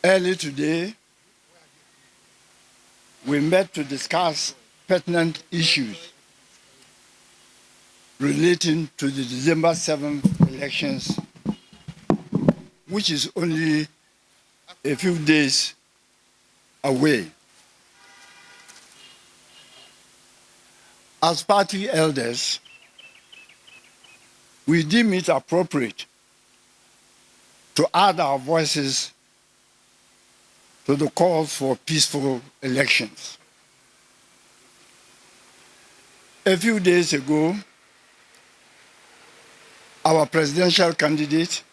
Early today, we met to discuss pertinent issues relating to the December 7th elections, which is only a few days away. As party elders, we deem it appropriate to add our voices to the calls for peaceful elections. A few days ago, our presidential candidate,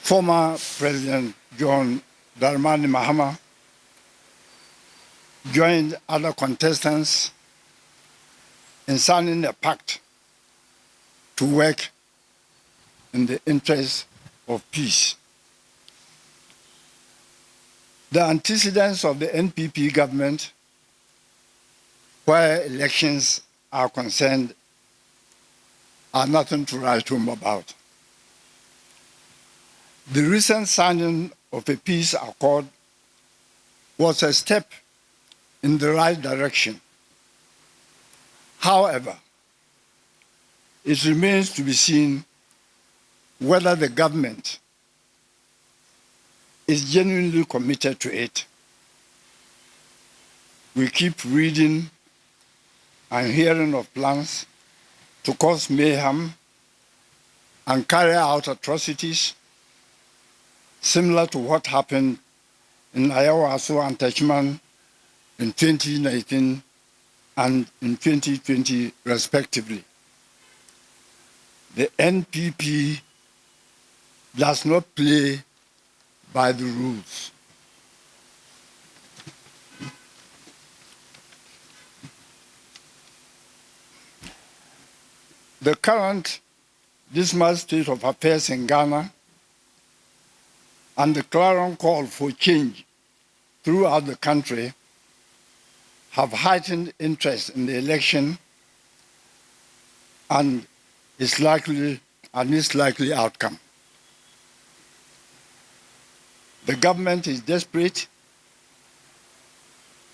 former President John Dramani Mahama, joined other contestants in signing a pact to work in the interest of peace. The antecedents of the NPP government, where elections are concerned, are nothing to write home about. The recent signing of a peace accord was a step in the right direction. However, it remains to be seen whether the government is genuinely committed to it. We keep reading and hearing of plans to cause mayhem and carry out atrocities similar to what happened in Ayawaso and Tachman in 2019 and in 2020, respectively. The NPP does not play by the rules. The current dismal state of affairs in Ghana and the clarion call for change throughout the country have heightened interest in the election and its likely outcome. The government is desperate.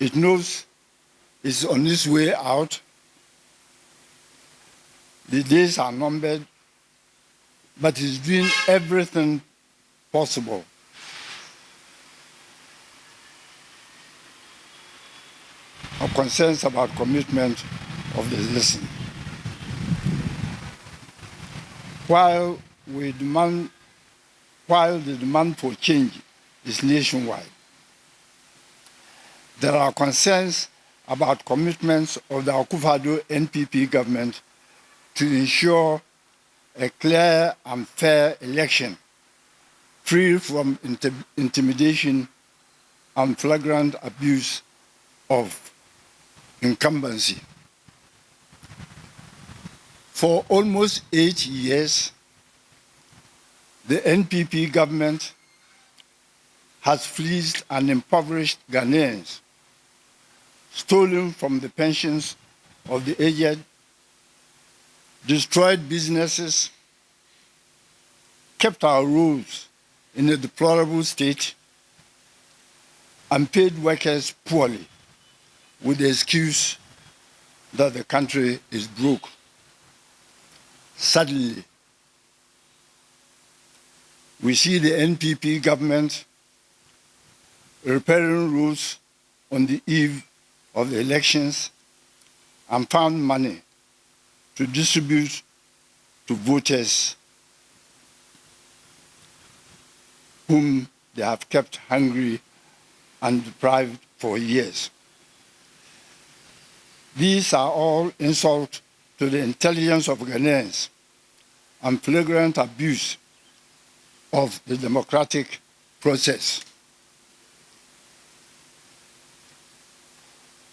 It knows it's on its way out. The days are numbered, but it's doing everything possible of concerns about commitment of the citizen. While the demand for change is nationwide, there are concerns about commitments of the Akufo-Addo NPP government to ensure a clear and fair election, free from intimidation and flagrant abuse of incumbency. For almost 8 years, the NPP government has fleeced and impoverished Ghanaians, stolen from the pensions of the aged, destroyed businesses, kept our roads in a deplorable state, and paid workers poorly with the excuse that the country is broke. Suddenly, we see the NPP government repairing roads on the eve of the elections and found money to distribute to voters whom they have kept hungry and deprived for years. These are all insults to the intelligence of Ghanaians and flagrant abuse of the democratic process.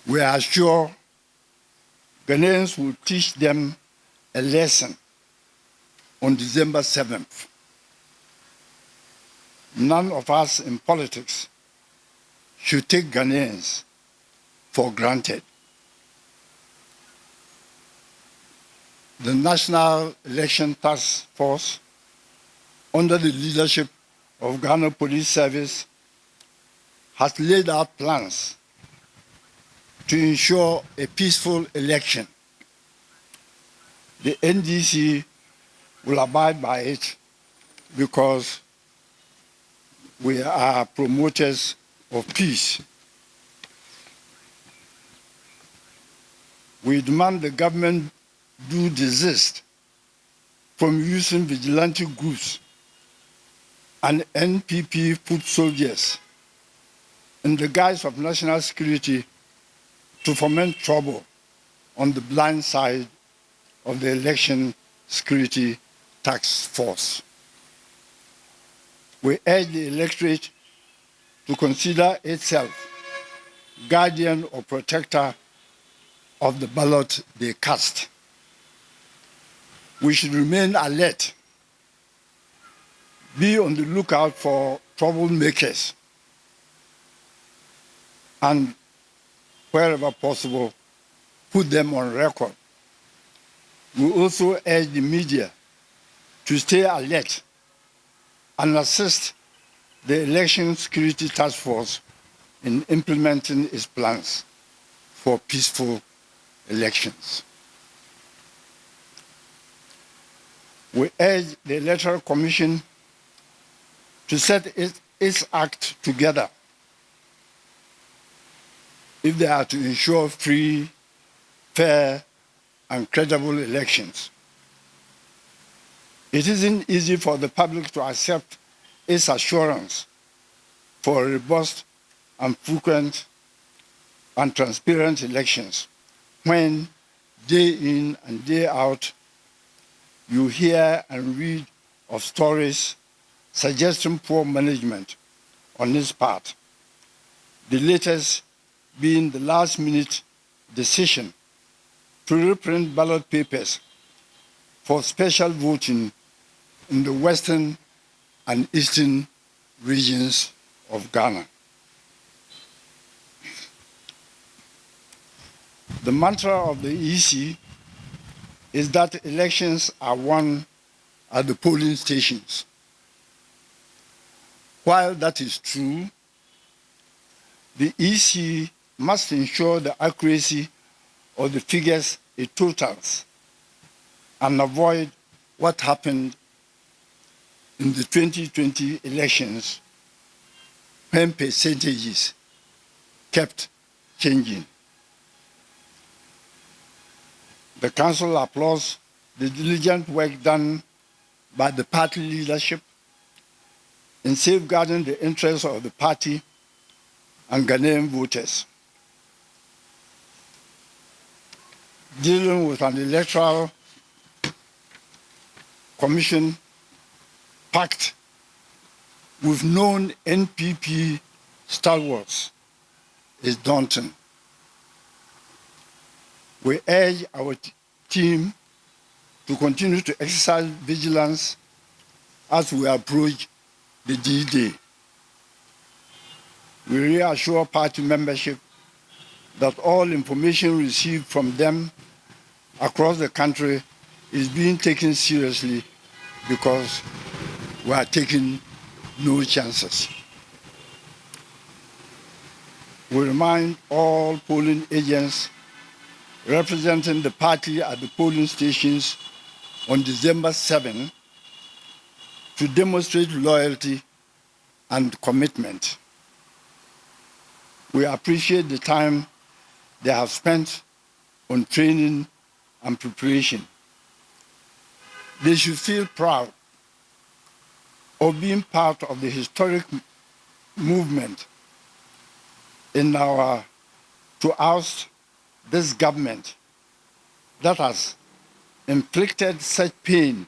We are sure Ghanaians will teach them a lesson on December 7th. None of us in politics should take Ghanaians for granted. The National Election Task Force, under the leadership of Ghana Police Service has laid out plans to ensure a peaceful election. The NDC will abide by it because we are promoters of peace. We demand the government do desist from using vigilante groups and NPP foot soldiers in the guise of national security to foment trouble on the blind side of the Election Security Task Force. We urge the electorate to consider itself guardian or protector of the ballot they cast. We should remain alert, be on the lookout for troublemakers, and wherever possible, put them on record. We also urge the media to stay alert and assist the Election Security Task Force in implementing its plans for peaceful elections. We urge the Electoral Commission to set its act together if they are to ensure free, fair, and credible elections. It isn't easy for the public to accept its assurance for robust and frequent and transparent elections when, day in and day out, you hear and read of stories suggesting poor management on its part, the latest being the last-minute decision to reprint ballot papers for special voting in the western and eastern regions of Ghana. The mantra of the EC is that elections are won at the polling stations. While that is true, the EC must ensure the accuracy of the figures it totals and avoid what happened in the 2020 elections when percentages kept changing. The Council applauds the diligent work done by the party leadership in safeguarding the interests of the party and Ghanaian voters. Dealing with an electoral commission packed with known NPP stalwarts is daunting. We urge our team to continue to exercise vigilance as we approach the D-Day. We reassure party membership that all information received from them across the country is being taken seriously because we are taking no chances. We remind all polling agents representing the party at the polling stations on December 7 to demonstrate loyalty and commitment. We appreciate the time they have spent on training and preparation. They should feel proud of being part of the historic movement to oust this government that has inflicted such pain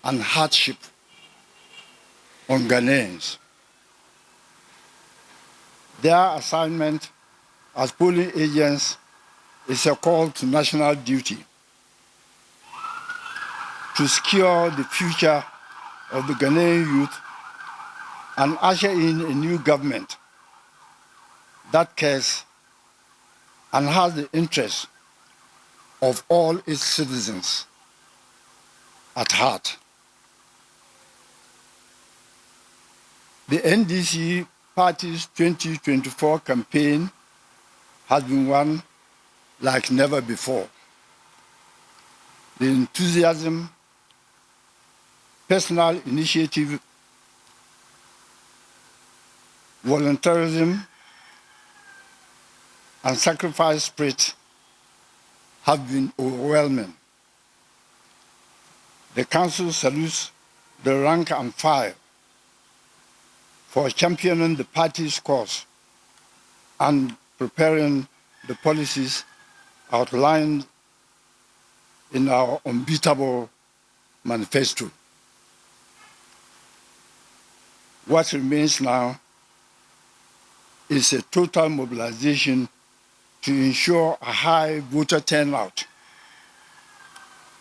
and hardship on Ghanaians. Their assignment as polling agents is a call to national duty to secure the future of the Ghanaian youth and usher in a new government that cares and has the interests of all its citizens at heart. The NDC Party's 2024 campaign has been won like never before. The enthusiasm, personal initiative, volunteerism, and sacrifice spirit have been overwhelming. The Council salutes the rank and file for championing the party's cause and preparing the policies outlined in our unbeatable manifesto. What remains now is a total mobilization to ensure a high voter turnout.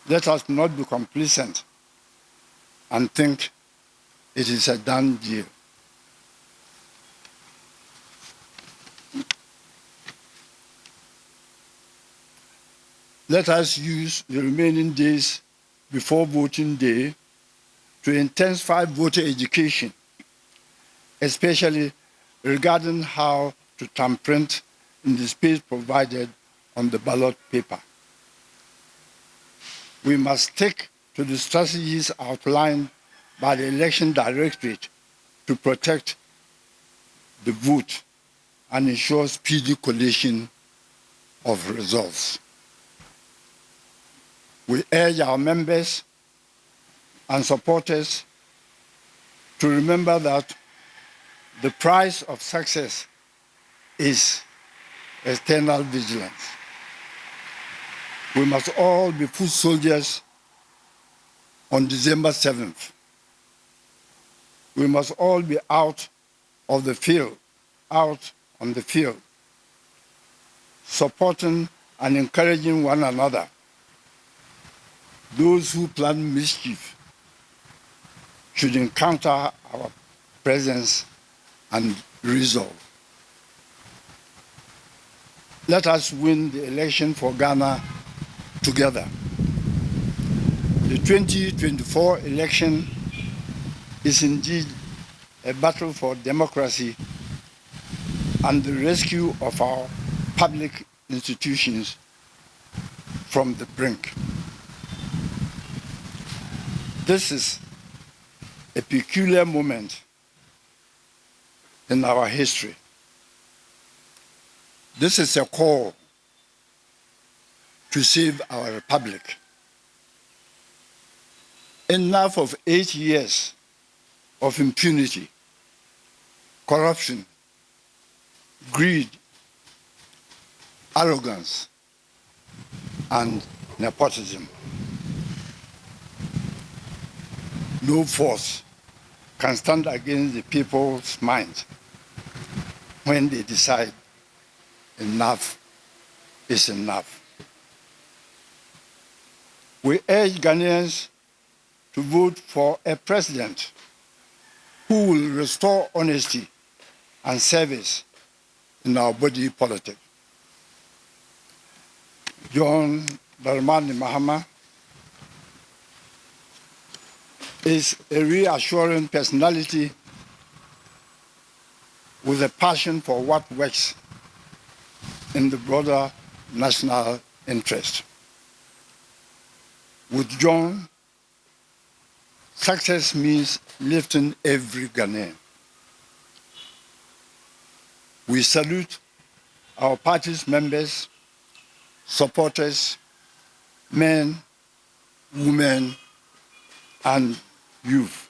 Let us not be complacent and think it is a done deal. Let us use the remaining days before voting day to intensify voter education, especially regarding how to tamprint in the space provided on the ballot paper. We must stick to the strategies outlined by the Election Directorate to protect the vote and ensure speedy collation of results. We urge our members and supporters to remember that the price of success is eternal vigilance. We must all be foot soldiers on December 7th. We must all be out on the field, supporting and encouraging one another. Those who plan mischief should encounter our presence and resolve. Let us win the election for Ghana together. The 2024 election is indeed a battle for democracy and the rescue of our public institutions from the brink. This is a peculiar moment in our history. This is a call to save our republic. Enough of 8 years of impunity, corruption, greed, arrogance, and nepotism. No force can stand against the people's mind when they decide enough is enough. We urge Ghanaians to vote for a president who will restore honesty and service in our body politic. John Dramani Mahama is a reassuring personality with a passion for what works in the broader national interest. With John, success means lifting every Ghanaian. We salute our party's members, supporters, men, women, and youth.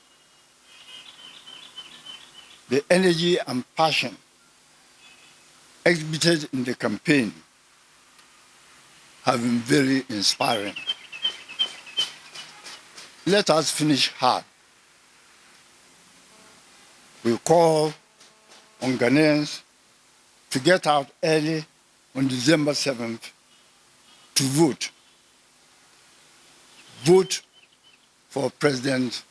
The energy and passion exhibited in the campaign have been very inspiring. Let us finish hard. We call on Ghanaians to get out early on December 7th to vote. Vote for President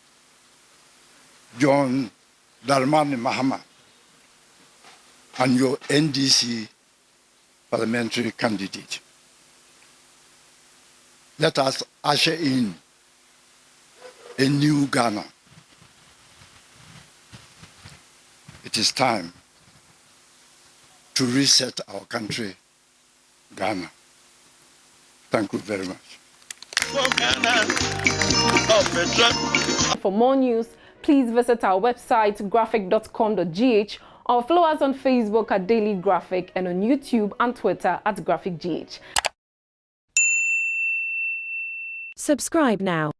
John Dramani Mahama and your NDC parliamentary candidate. Let us usher in a new Ghana. it is time to reset our country, Ghana. Thank you very much. For more news, please visit our website graphic.com.gh or follow us on Facebook at Daily Graphic and on YouTube and Twitter at GraphicGH. Subscribe now.